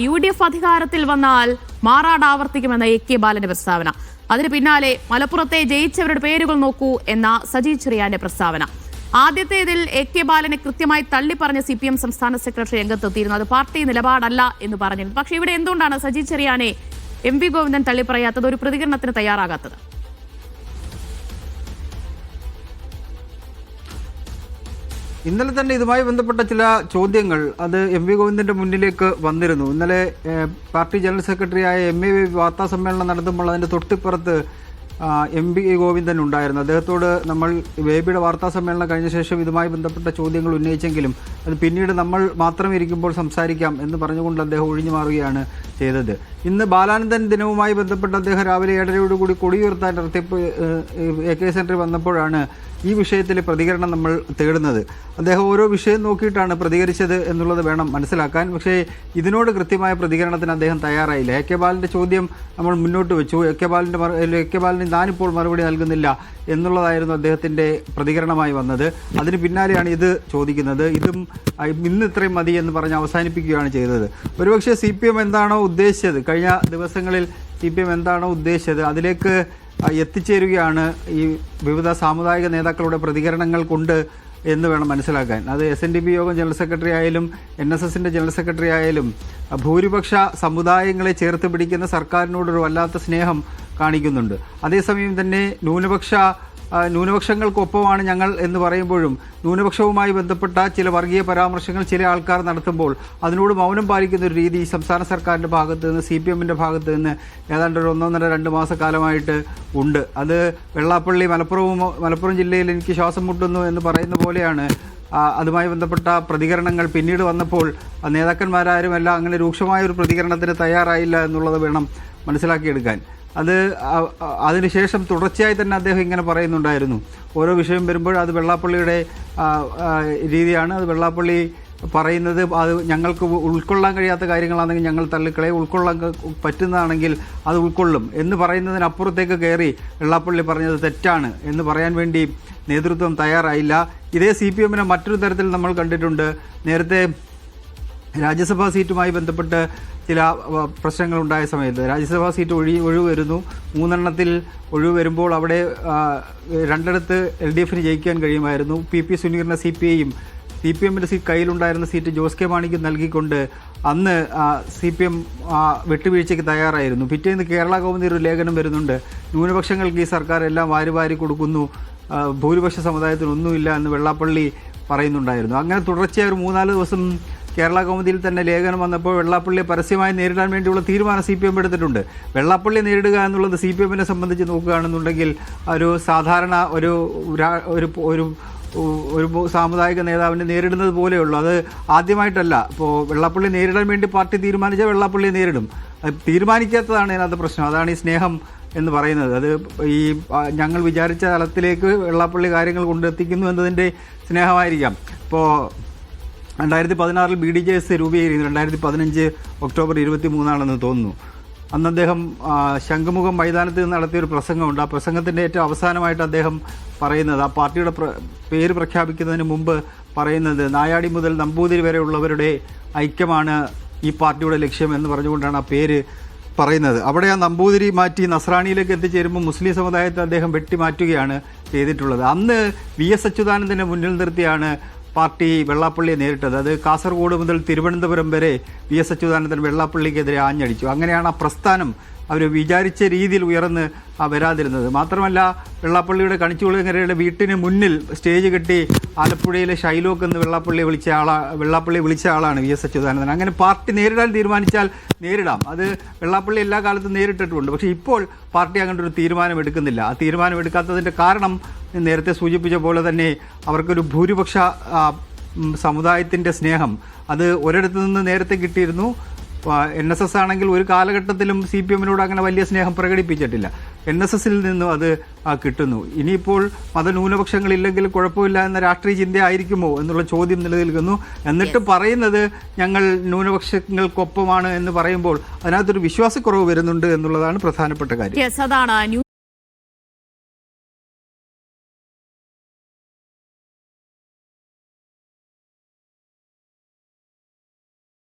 UDF അധികാരത്തിൽ വന്നാൽ Marad ആവർത്തിക്കുമെന്ന AK ബാലന്റെ പ്രസ്താവന. അതിന് പിന്നാലെ മലപ്പുറത്തെ ജയിച്ചവരുടെ പേരുകൾ നോക്കൂ എന്ന സജി ചെറിയാന്റെ പ്രസ്താവന. ആദ്യത്തേതിൽ AK ബാലനെ കൃത്യമായി തള്ളിപ്പറഞ്ഞ CPM സംസ്ഥാന സെക്രട്ടറി രംഗത്തെത്തിയിരുന്നു. അത് പാർട്ടി നിലപാടല്ല എന്ന് പറഞ്ഞിരുന്നു. പക്ഷേ ഇവിടെ എന്തുകൊണ്ടാണ് സജി ചെറിയാനെ MV ഗോവിന്ദൻ തള്ളിപ്പറയാത്തത്, ഒരു പ്രതികരണത്തിന് തയ്യാറാകാത്തത്? ഇന്നലെ തന്നെ ഇതുമായി ബന്ധപ്പെട്ട ചില ചോദ്യങ്ങൾ അത് MV ഗോവിന്ദന്റെ മുന്നിലേക്ക് വന്നിരുന്നു. ഇന്നലെ പാർട്ടി ജനറൽ സെക്രട്ടറിയായ MA വാർത്താ സമ്മേളനം നടത്തുമ്പോൾ അതിന്റെ തൊട്ടിപ്പുറത്ത് MV ഗോവിന്ദൻ ഉണ്ടായിരുന്നു. അദ്ദേഹത്തോട് നമ്മൾ ബേബിയുടെ വാർത്താ സമ്മേളനം കഴിഞ്ഞ ശേഷം ഇതുമായി ബന്ധപ്പെട്ട ചോദ്യങ്ങൾ ഉന്നയിച്ചെങ്കിലും അത് പിന്നീട് നമ്മൾ മാത്രം ഇരിക്കുമ്പോൾ സംസാരിക്കാം എന്ന് പറഞ്ഞുകൊണ്ട് അദ്ദേഹം ഒഴിഞ്ഞു മാറുകയാണ് ചെയ്തത്. ഇന്ന് ബാലാനന്ദൻ ദിനവുമായി ബന്ധപ്പെട്ട് അദ്ദേഹം രാവിലെ 7:30 കൊടിയുയർത്താൻ AK സെന്ററിൽ വന്നപ്പോഴാണ് ഈ വിഷയത്തിൽ പ്രതികരണം നമ്മൾ തേടുന്നത്. അദ്ദേഹം ഓരോ വിഷയം നോക്കിയിട്ടാണ് പ്രതികരിച്ചത് എന്നുള്ളത് വേണം മനസ്സിലാക്കാൻ. പക്ഷേ ഇതിനോട് കൃത്യമായ പ്രതികരണത്തിന് അദ്ദേഹം തയ്യാറായില്ല. AK ബാലൻ്റെ ചോദ്യം നമ്മൾ മുന്നോട്ട് വെച്ചു. AK ബാലന് ഞാനിപ്പോൾ മറുപടി നൽകുന്നില്ല എന്നുള്ളതായിരുന്നു അദ്ദേഹത്തിൻ്റെ പ്രതികരണമായി വന്നത്. അതിന് പിന്നാലെയാണ് ഇത് ചോദിക്കുന്നത്. ഇതും ഇന്ന് ഇത്രയും മതി എന്ന് പറഞ്ഞ് അവസാനിപ്പിക്കുകയാണ് ചെയ്തത്. ഒരുപക്ഷെ CPM എന്താണോ ഉദ്ദേശിച്ചത്, കഴിഞ്ഞ ദിവസങ്ങളിൽ CPM എന്താണോ ഉദ്ദേശിച്ചത് അതിലേക്ക് എത്തിച്ചേരുകയാണ് ഈ വിവിധ സാമുദായിക നേതാക്കളുടെ പ്രതികരണങ്ങൾ കൊണ്ട് എന്ന് വേണം മനസ്സിലാക്കാൻ. അത് SNDP യോഗം ജനറൽ സെക്രട്ടറി ആയാലും NSSന്റെ ജനറൽ സെക്രട്ടറി ആയാലും ഭൂരിപക്ഷ സമുദായങ്ങളെ ചേർത്ത് പിടിക്കുന്ന സർക്കാരിനോടൊരു വല്ലാത്ത സ്നേഹം കാണിക്കുന്നുണ്ട്. അതേസമയം തന്നെ ന്യൂനപക്ഷങ്ങൾക്കൊപ്പമാണ് ഞങ്ങൾ എന്ന് പറയുമ്പോഴും ന്യൂനപക്ഷവുമായി ബന്ധപ്പെട്ട ചില വർഗീയ പരാമർശങ്ങൾ ചില ആൾക്കാർ നടത്തുമ്പോൾ അതിനോട് മൗനം പാലിക്കുന്ന ഒരു രീതി സംസ്ഥാന സർക്കാരിൻ്റെ ഭാഗത്ത് നിന്ന് CPMന്റെ ഭാഗത്ത് നിന്ന് ഏതാണ്ട് ഒരു 1.5-2 മാസക്കാലമായിട്ട് ഉണ്ട്. അത് വെള്ളാപ്പള്ളി മലപ്പുറം ജില്ലയിൽ എനിക്ക് ശ്വാസം മുട്ടുന്നു എന്ന് പറയുന്ന പോലെയാണ്. അതുമായി ബന്ധപ്പെട്ട പ്രതികരണങ്ങൾ പിന്നീട് വന്നപ്പോൾ നേതാക്കന്മാരാരുമെല്ലാം അങ്ങനെ രൂക്ഷമായ ഒരു പ്രതികരണത്തിന് തയ്യാറായില്ല എന്നുള്ളത് വേണം മനസ്സിലാക്കിയെടുക്കാൻ. അതിനുശേഷം തുടർച്ചയായി തന്നെ അദ്ദേഹം ഇങ്ങനെ പറയുന്നുണ്ടായിരുന്നു. ഓരോ വിഷയം വരുമ്പോൾ അത് വെള്ളാപ്പള്ളിയുടെ രീതിയാണ്. അത് വെള്ളാപ്പള്ളി പറയുന്നത് അത് ഞങ്ങൾക്ക് ഉൾക്കൊള്ളാൻ കഴിയാത്ത കാര്യങ്ങളാണെങ്കിൽ ഞങ്ങൾ തള്ളിക്കളയെ, ഉൾക്കൊള്ളാൻ പറ്റുന്നതാണെങ്കിൽ അത് ഉൾക്കൊള്ളും എന്ന് പറയുന്നതിനപ്പുറത്തേക്ക് കയറി വെള്ളാപ്പള്ളി പറഞ്ഞത് തെറ്റാണ് എന്ന് പറയാൻ വേണ്ടി നേതൃത്വം തയ്യാറായില്ല. ഇതേ CPMനെ മറ്റൊരു തരത്തിൽ നമ്മൾ കണ്ടിട്ടുണ്ട്. നേരത്തെ രാജ്യസഭാ സീറ്റുമായി ബന്ധപ്പെട്ട് ചില പ്രശ്നങ്ങളുണ്ടായ സമയത്ത് രാജ്യസഭാ സീറ്റ് ഒഴിവ് വരുന്നു. 3 ഒഴിവ് വരുമ്പോൾ അവിടെ 2 LDFന് ജയിക്കാൻ കഴിയുമായിരുന്നു. PP സുനീറിനെ CPMന്റെ കയ്യിലുണ്ടായിരുന്ന സീറ്റ് ജോസ് കെ മാണിക്ക് നൽകിക്കൊണ്ട് അന്ന് CPM വിട്ടുവീഴ്ചയ്ക്ക് തയ്യാറായിരുന്നു. പിറ്റേന്ന് കേരള കൗമുദി ഒരു ലേഖനം വരുന്നുണ്ട്. ന്യൂനപക്ഷങ്ങൾക്ക് ഈ സർക്കാർ എല്ലാം വാരി കൊടുക്കുന്നു, ഭൂരിപക്ഷ സമുദായത്തിനൊന്നുമില്ല എന്ന് വെള്ളാപ്പള്ളി പറയുന്നുണ്ടായിരുന്നു. അങ്ങനെ തുടർച്ചയായ ഒരു 3-4 ദിവസം കേരള കൗമുദിയിൽ തന്നെ ലേഖനം വന്നപ്പോൾ വെള്ളാപ്പള്ളിയെ പരസ്യമായി നേരിടാൻ വേണ്ടിയുള്ള തീരുമാനം CPM എടുത്തിട്ടുണ്ട്. വെള്ളാപ്പള്ളിയെ നേരിടുക എന്നുള്ളത് CPMനെ സംബന്ധിച്ച് നോക്കുകയാണെന്നുണ്ടെങ്കിൽ ഒരു സാധാരണ ഒരു സാമുദായിക നേതാവിനെ നേരിടുന്നത് പോലെയുള്ളൂ. അത് ആദ്യമായിട്ടല്ല. ഇപ്പോൾ വെള്ളാപ്പള്ളി നേരിടാൻ വേണ്ടി പാർട്ടി തീരുമാനിച്ചാൽ വെള്ളാപ്പള്ളിയെ നേരിടും. തീരുമാനിക്കാത്തതാണ് ഇതിനകത്ത് പ്രശ്നം. അതാണ് ഈ സ്നേഹം എന്ന് പറയുന്നത്. അത് ഈ ഞങ്ങൾ വിചാരിച്ച തലത്തിലേക്ക് വെള്ളാപ്പള്ളി കാര്യങ്ങൾ കൊണ്ടെത്തിക്കുന്നു എന്നതിൻ്റെ സ്നേഹമായിരിക്കാം. ഇപ്പോൾ 2016 BDJS രൂപീകരിക്കുന്നു. 2015 ഒക്ടോബർ 23 തോന്നുന്നു. അന്ന് അദ്ദേഹം ശംഖുമുഖം മൈതാനത്ത് നിന്ന് നടത്തിയൊരു പ്രസംഗമുണ്ട്. ആ പ്രസംഗത്തിൻ്റെ ഏറ്റവും അവസാനമായിട്ട് അദ്ദേഹം പറയുന്നത്, ആ പാർട്ടിയുടെ പേര് പ്രഖ്യാപിക്കുന്നതിന് മുമ്പ് പറയുന്നത്, നായാടി മുതൽ നമ്പൂതിരി വരെയുള്ളവരുടെ ഐക്യമാണ് ഈ പാർട്ടിയുടെ ലക്ഷ്യം എന്ന് പറഞ്ഞുകൊണ്ടാണ് ആ പേര് പറയുന്നത്. അവിടെ ആ നമ്പൂതിരി മാറ്റി നസ്രാണിയിലേക്ക് എത്തിച്ചേരുമ്പോൾ മുസ്ലിം സമുദായത്തെ അദ്ദേഹം വെട്ടിമാറ്റുകയാണ് ചെയ്തിട്ടുള്ളത്. അന്ന് VS അച്യുതാനന്ദനെ മുന്നിൽ നിർത്തിയാണ് പാർട്ടി വെള്ളാപ്പള്ളിയെ നേരിട്ടത്. അത് കാസർഗോഡ് മുതൽ തിരുവനന്തപുരം വരെ VS അച്യുതാനന്ദൻ വെള്ളാപ്പള്ളിക്കെതിരെ ആഞ്ഞടിച്ചു. അങ്ങനെയാണ് ആ പ്രസ്ഥാനം അവർ വിചാരിച്ച രീതിയിൽ ഉയർന്ന് വരാതിരുന്നത്. മാത്രമല്ല വെള്ളാപ്പള്ളിയുടെ കണിച്ചുകുളങ്ങരയുടെ വീട്ടിന് മുന്നിൽ സ്റ്റേജ് കെട്ടി ആലപ്പുഴയിലെ ഷൈലോക്ക് എന്ന് വെള്ളാപ്പള്ളി വിളിച്ച ആളാണ് VS അച്യുതാനന്ദൻ. അങ്ങനെ പാർട്ടി നേരിടാൻ തീരുമാനിച്ചാൽ നേരിടാം. അത് വെള്ളാപ്പള്ളി എല്ലാ കാലത്തും നേരിട്ടിട്ടുമുണ്ട്. പക്ഷേ ഇപ്പോൾ പാർട്ടി അങ്ങനെ ഒരു തീരുമാനം എടുക്കുന്നില്ല. ആ തീരുമാനം എടുക്കാത്തതിൻ്റെ കാരണം നേരത്തെ സൂചിപ്പിച്ച പോലെ തന്നെ അവർക്കൊരു ഭൂരിപക്ഷ സമുദായത്തിൻ്റെ സ്നേഹം അത് ഒരിടത്തു നിന്ന് നേരത്തെ കിട്ടിയിരുന്നു. NSS ആണെങ്കിൽ ഒരു കാലഘട്ടത്തിലും CPMനോട് അങ്ങനെ വലിയ സ്നേഹം പ്രകടിപ്പിച്ചിട്ടില്ല. NSSൽ നിന്നും അത് കിട്ടുന്നു. ഇനിയിപ്പോൾ മതന്യൂനപക്ഷങ്ങളില്ലെങ്കിൽ കുഴപ്പമില്ല എന്ന രാഷ്ട്രീയ ചിന്തയായിരിക്കുമോ എന്നുള്ള ചോദ്യം നിലനിൽക്കുന്നു. എന്നിട്ട് പറയുന്നത് ഞങ്ങൾ ന്യൂനപക്ഷങ്ങൾക്കൊപ്പമാണ് എന്ന് പറയുമ്പോൾ അതിനകത്തൊരു വിശ്വാസക്കുറവ് വരുന്നുണ്ട് എന്നുള്ളതാണ് പ്രധാനപ്പെട്ട കാര്യം.